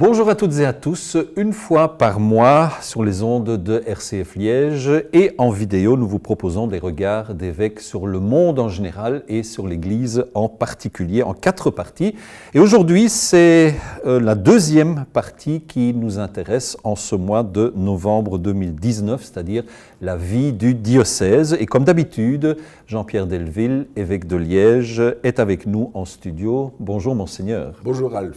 Bonjour à toutes et à tous, une fois par mois sur les ondes de RCF Liège et en vidéo, nous vous proposons des regards d'évêques sur le monde en général et sur l'Église en particulier, en 4 parties. Et aujourd'hui, c'est la deuxième partie qui nous intéresse en ce mois de novembre 2019, c'est-à-dire la vie du diocèse. Et comme d'habitude, Jean-Pierre Delville, évêque de Liège, est avec nous en studio. Bonjour Monseigneur. Bonjour Ralph.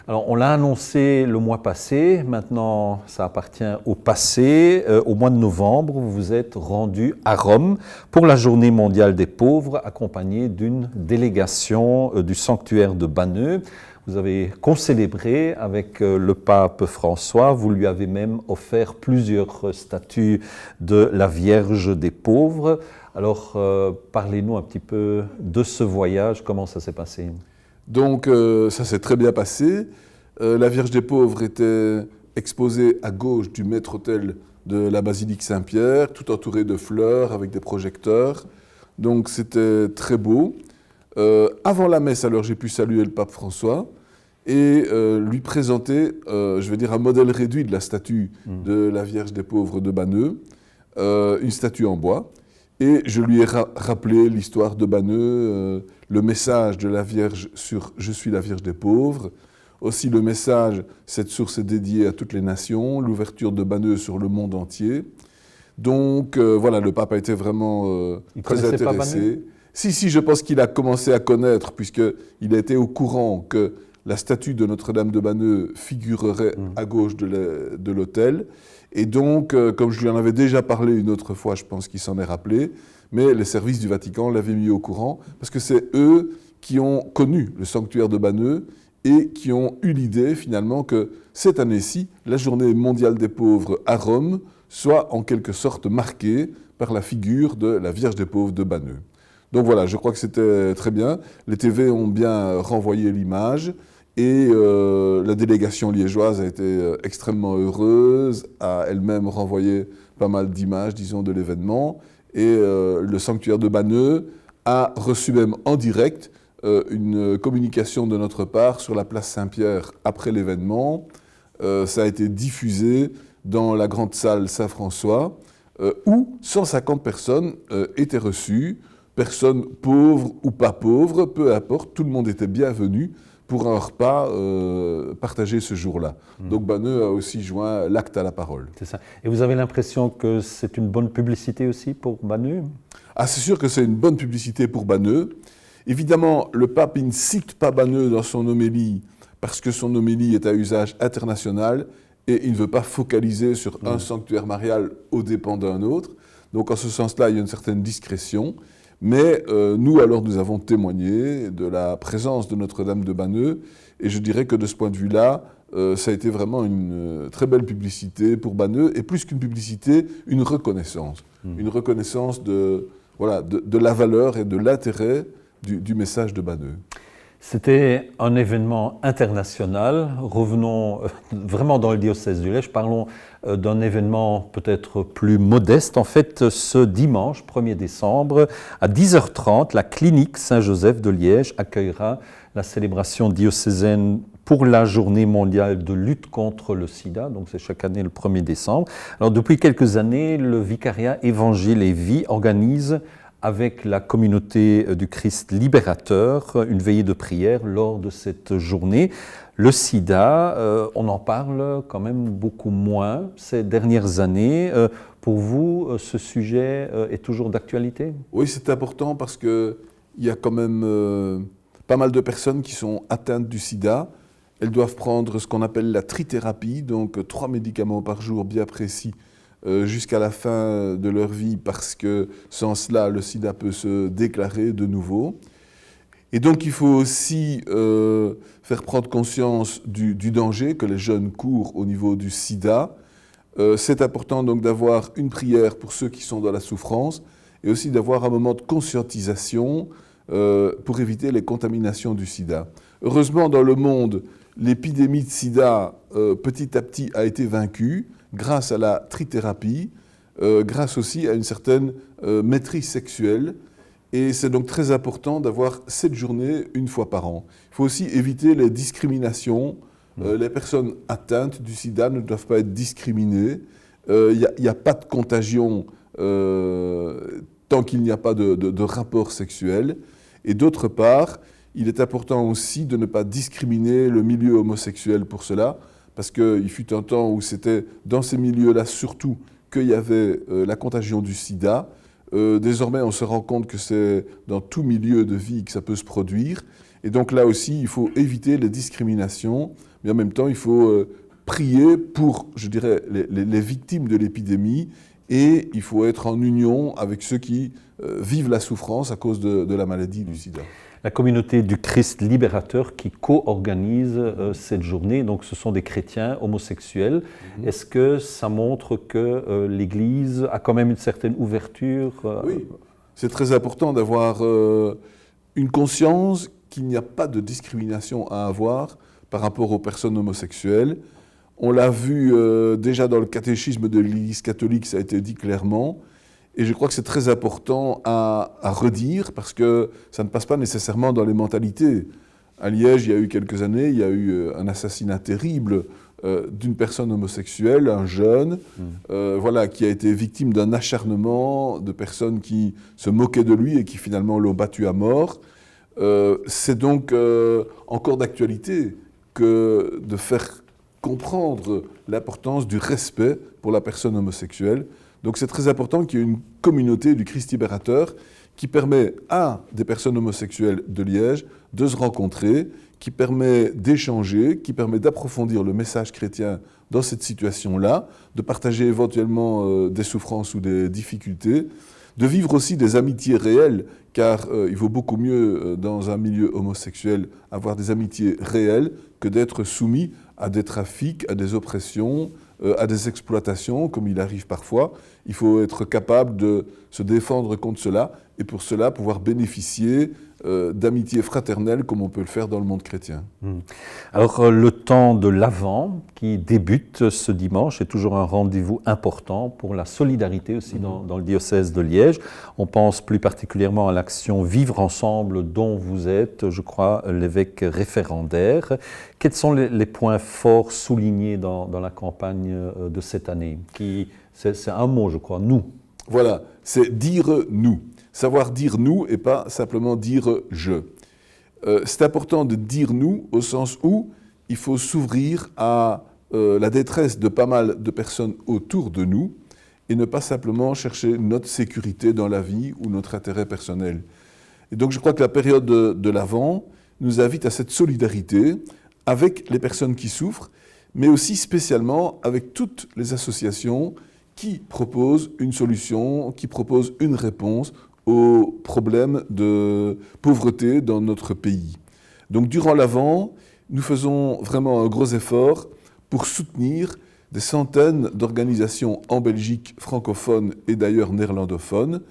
Alors, on l'a annoncé le mois passé, maintenant ça appartient au passé. Au mois de novembre, vous vous êtes rendu à Rome pour la Journée mondiale des pauvres, accompagné d'une délégation du sanctuaire de Banneux. Vous avez concélébré avec le pape François, vous lui avez même offert plusieurs statues de la Vierge des pauvres. Alors, parlez-nous un petit peu de ce voyage, comment ça s'est passé ? Donc ça s'est très bien passé. La Vierge des pauvres était exposée à gauche du maître-autel de la basilique Saint-Pierre, tout entourée de fleurs avec des projecteurs. Donc c'était très beau. Avant la messe, alors j'ai pu saluer le pape François et lui présenter, un modèle réduit de la statue de la Vierge des pauvres de Banneux, une statue en bois. Et je lui ai rappelé l'histoire de Banneux, le message de la Vierge sur « Je suis la Vierge des pauvres », aussi le message, cette source est dédiée à toutes les nations, l'ouverture de Banneux sur le monde entier. Donc voilà, le pape a été vraiment très intéressé. Si, je pense qu'il a commencé à connaître, puisqu'il a été au courant que la statue de Notre-Dame de Banneux figurerait à gauche de l'autel. Et donc, comme je lui en avais déjà parlé une autre fois, je pense qu'il s'en est rappelé, mais les services du Vatican l'avaient mis au courant, parce que c'est eux qui ont connu le sanctuaire de Banneux et qui ont eu l'idée finalement que cette année-ci, la journée mondiale des pauvres à Rome soit en quelque sorte marquée par la figure de la Vierge des pauvres de Banneux. Donc voilà, je crois que c'était très bien. Les TV ont bien renvoyé l'image. Et la délégation liégeoise a été extrêmement heureuse, a elle-même renvoyé pas mal d'images, disons, de l'événement. Et le sanctuaire de Banneux a reçu même en direct une communication de notre part sur la place Saint-Pierre après l'événement. Ça a été diffusé dans la grande salle Saint-François, où 150 personnes étaient reçues, personnes pauvres ou pas pauvres, peu importe, tout le monde était bienvenu pour un repas partagé ce jour-là. Donc Banneux a aussi joint l'acte à la parole. C'est ça. Et vous avez l'impression que c'est une bonne publicité aussi pour Banneux ? Ah, c'est sûr que c'est une bonne publicité pour Banneux. Évidemment, le pape ne cite pas Banneux dans son homélie parce que son homélie est à usage international et il ne veut pas focaliser sur un sanctuaire marial aux dépens d'un autre. Donc en ce sens-là, il y a une certaine discrétion. Mais nous avons témoigné de la présence de Notre-Dame de Banneux et je dirais que de ce point de vue-là, ça a été vraiment une très belle publicité pour Banneux et plus qu'une publicité, une reconnaissance. Une reconnaissance de la valeur et de l'intérêt du message de Banneux. C'était un événement international. Revenons vraiment dans le diocèse du Liège. Parlons d'un événement peut-être plus modeste. En fait, ce dimanche 1er décembre, à 10h30, la clinique Saint-Joseph de Liège accueillera la célébration diocésaine pour la journée mondiale de lutte contre le sida. Donc c'est chaque année le 1er décembre. Alors depuis quelques années, le vicariat Évangile et Vie organise avec la communauté du Christ libérateur, une veillée de prière lors de cette journée. Le sida, on en parle quand même beaucoup moins ces dernières années. Pour vous, ce sujet est toujours d'actualité ? Oui, c'est important parce qu'il y a quand même pas mal de personnes qui sont atteintes du sida. Elles doivent prendre ce qu'on appelle la trithérapie, donc 3 médicaments par jour bien précis, jusqu'à la fin de leur vie parce que sans cela, le sida peut se déclarer de nouveau. Et donc, il faut aussi faire prendre conscience du danger que les jeunes courent au niveau du sida. C'est important donc d'avoir une prière pour ceux qui sont dans la souffrance et aussi d'avoir un moment de conscientisation pour éviter les contaminations du sida. Heureusement, dans le monde, l'épidémie de sida, petit à petit, a été vaincue grâce à la trithérapie, grâce aussi à une certaine maîtrise sexuelle. Et c'est donc très important d'avoir cette journée une fois par an. Il faut aussi éviter les discriminations Les personnes atteintes du sida ne doivent pas être discriminées. Il n'y a pas de contagion tant qu'il n'y a pas de rapport sexuel. Et d'autre part, il est important aussi de ne pas discriminer le milieu homosexuel pour cela, parce qu'il fut un temps où c'était dans ces milieux-là surtout qu'il y avait la contagion du sida. Désormais, on se rend compte que c'est dans tout milieu de vie que ça peut se produire. Et donc là aussi, il faut éviter les discriminations, mais en même temps, il faut prier pour, je dirais, les victimes de l'épidémie, et il faut être en union avec ceux qui vivent la souffrance à cause de la maladie du sida. La communauté du Christ libérateur qui co-organise cette journée, donc ce sont des chrétiens homosexuels. Est-ce que ça montre que l'Église a quand même une certaine ouverture Oui, c'est très important d'avoir une conscience qu'il n'y a pas de discrimination à avoir par rapport aux personnes homosexuelles. On l'a vu déjà dans le catéchisme de l'Église catholique, ça a été dit clairement. Et je crois que c'est très important à redire parce que ça ne passe pas nécessairement dans les mentalités. À Liège, il y a eu quelques années, il y a eu un assassinat terrible d'une personne homosexuelle, un jeune, voilà, qui a été victime d'un acharnement de personnes qui se moquaient de lui et qui finalement l'ont battu à mort. C'est donc encore d'actualité que de faire comprendre l'importance du respect pour la personne homosexuelle. Donc c'est très important qu'il y ait une communauté du Christ libérateur qui permet à des personnes homosexuelles de Liège de se rencontrer, qui permet d'échanger, qui permet d'approfondir le message chrétien dans cette situation-là, de partager éventuellement des souffrances ou des difficultés, de vivre aussi des amitiés réelles, car il vaut beaucoup mieux dans un milieu homosexuel avoir des amitiés réelles que d'être soumis à des trafics, à des oppressions, à des exploitations, comme il arrive parfois. Il faut être capable de se défendre contre cela et pour cela pouvoir bénéficier d'amitié fraternelle comme on peut le faire dans le monde chrétien. Alors le temps de l'Avent qui débute ce dimanche est toujours un rendez-vous important pour la solidarité aussi dans le diocèse de Liège. On pense plus particulièrement à l'action Vivre ensemble dont vous êtes, je crois, l'évêque référendaire. Quels sont les points forts soulignés dans la campagne de cette année c'est un mot, je crois, nous. Voilà, c'est dire nous. Savoir dire nous et pas simplement dire je. C'est important de dire nous au sens où il faut s'ouvrir à la détresse de pas mal de personnes autour de nous et ne pas simplement chercher notre sécurité dans la vie ou notre intérêt personnel. Et donc je crois que la période de l'Avent nous invite à cette solidarité avec les personnes qui souffrent, mais aussi spécialement avec toutes les associations qui proposent une solution, qui proposent une réponse aux problèmes de pauvreté dans notre pays. Donc durant l'Avent, nous faisons vraiment un gros effort pour soutenir des centaines d'organisations en Belgique francophones et d'ailleurs néerlandophones.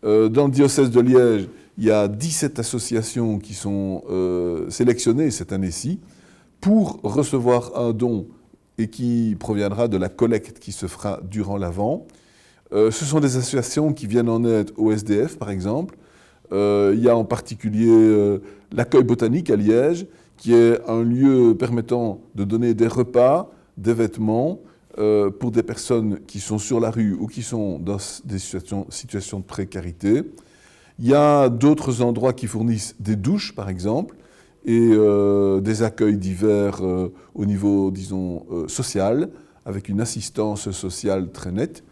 Dans le diocèse de Liège, il y a 17 associations qui sont sélectionnées cette année-ci pour recevoir un don et qui proviendra de la collecte qui se fera durant l'Avent. Ce sont des associations qui viennent en aide au SDF, par exemple. Il y a en particulier l'accueil botanique à Liège, qui est un lieu permettant de donner des repas, des vêtements pour des personnes qui sont sur la rue ou qui sont dans des situations de précarité. Il y a d'autres endroits qui fournissent des douches, par exemple, et des accueils divers au niveau, disons, social, avec une assistance sociale très nette.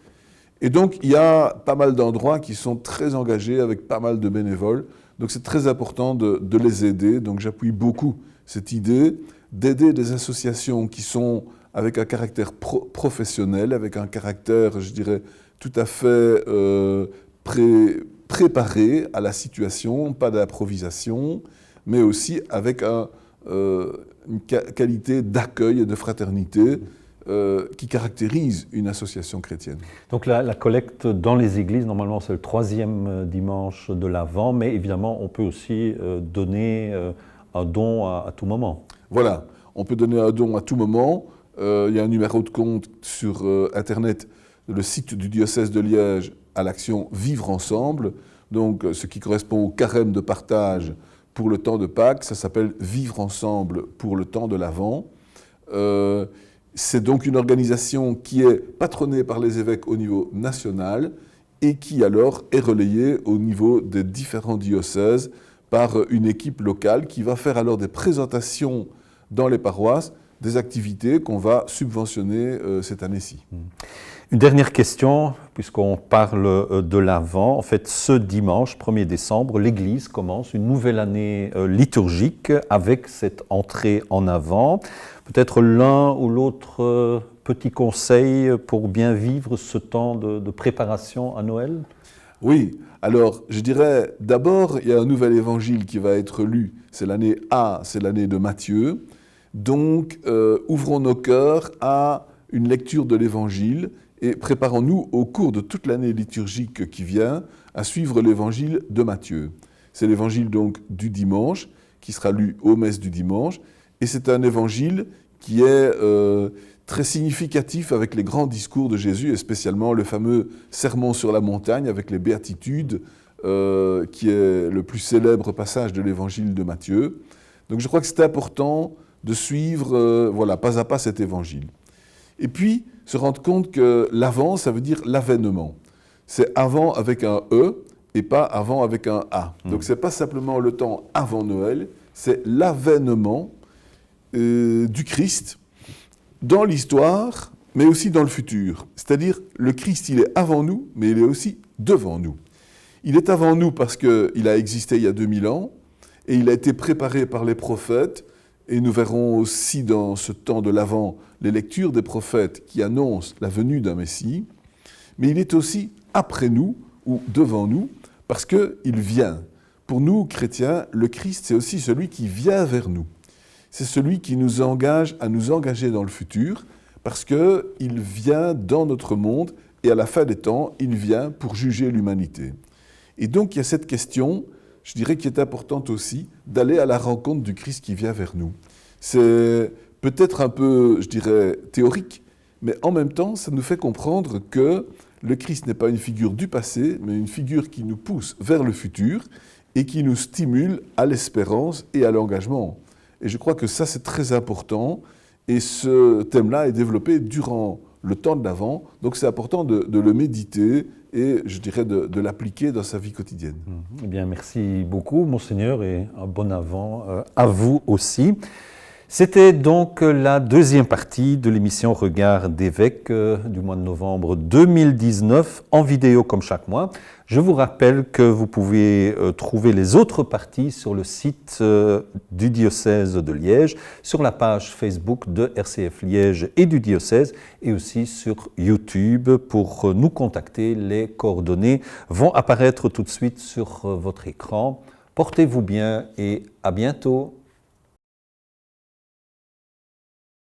Et donc, il y a pas mal d'endroits qui sont très engagés avec pas mal de bénévoles. Donc, c'est très important de les aider. Donc, j'appuie beaucoup cette idée d'aider des associations qui sont avec un caractère professionnel, avec un caractère, je dirais, tout à fait préparé à la situation, pas d'improvisation, mais aussi avec une qualité d'accueil et de fraternité qui caractérise une association chrétienne. Donc la collecte dans les églises, normalement c'est le 3e dimanche de l'Avent, mais évidemment on peut aussi donner un don à tout moment. Voilà, on peut donner un don à tout moment. Il y a un numéro de compte sur Internet, le site du diocèse de Liège à l'action Vivre ensemble, donc ce qui correspond au carême de partage pour le temps de Pâques, ça s'appelle Vivre ensemble pour le temps de l'Avent. C'est donc une organisation qui est patronnée par les évêques au niveau national et qui alors est relayée au niveau des différents diocèses par une équipe locale qui va faire alors des présentations dans les paroisses des activités qu'on va subventionner cette année-ci. Une dernière question, puisqu'on parle de l'Avent. En fait, ce dimanche 1er décembre, l'Église commence une nouvelle année liturgique avec cette entrée en Avent. Peut-être l'un ou l'autre petit conseil pour bien vivre ce temps de préparation à Noël? Oui, alors je dirais d'abord, il y a un nouvel évangile qui va être lu. C'est l'année A, c'est l'année de Matthieu. Donc, ouvrons nos cœurs à une lecture de l'évangile et préparons-nous au cours de toute l'année liturgique qui vient à suivre l'évangile de Matthieu. C'est l'évangile donc du dimanche qui sera lu aux messes du dimanche et c'est un évangile qui est très significatif avec les grands discours de Jésus et spécialement le fameux sermon sur la montagne avec les béatitudes qui est le plus célèbre passage de l'évangile de Matthieu. Donc je crois que c'est important de suivre voilà, pas à pas cet évangile. Et puis, se rendre compte que l'avant, ça veut dire l'avènement. C'est avant avec un E et pas avant avec un A. Donc, ce n'est pas simplement le temps avant Noël, c'est l'avènement du Christ dans l'histoire, mais aussi dans le futur. C'est-à-dire, le Christ, il est avant nous, mais il est aussi devant nous. Il est avant nous parce qu'il a existé il y a 2000 ans, et il a été préparé par les prophètes, et nous verrons aussi dans ce temps de l'Avent les lectures des prophètes qui annoncent la venue d'un Messie, mais il est aussi après nous ou devant nous parce qu'il vient. Pour nous, chrétiens, le Christ, c'est aussi celui qui vient vers nous. C'est celui qui nous engage à nous engager dans le futur parce qu'il vient dans notre monde et à la fin des temps, il vient pour juger l'humanité. Et donc, il y a cette question, je dirais, qui est importante aussi, d'aller à la rencontre du Christ qui vient vers nous. C'est peut-être un peu, je dirais, théorique, mais en même temps, ça nous fait comprendre que le Christ n'est pas une figure du passé, mais une figure qui nous pousse vers le futur et qui nous stimule à l'espérance et à l'engagement. Et je crois que ça, c'est très important. Et ce thème-là est développé durant le temps de l'Avent. Donc, c'est important de le méditer et, je dirais, de l'appliquer dans sa vie quotidienne. Eh bien, merci beaucoup, Monseigneur, et un bon Avent à vous aussi. C'était donc la deuxième partie de l'émission Regard d'évêque du mois de novembre 2019, en vidéo comme chaque mois. Je vous rappelle que vous pouvez trouver les autres parties sur le site du diocèse de Liège, sur la page Facebook de RCF Liège et du diocèse, et aussi sur YouTube. Pour nous contacter, les coordonnées vont apparaître tout de suite sur votre écran. Portez-vous bien et à bientôt.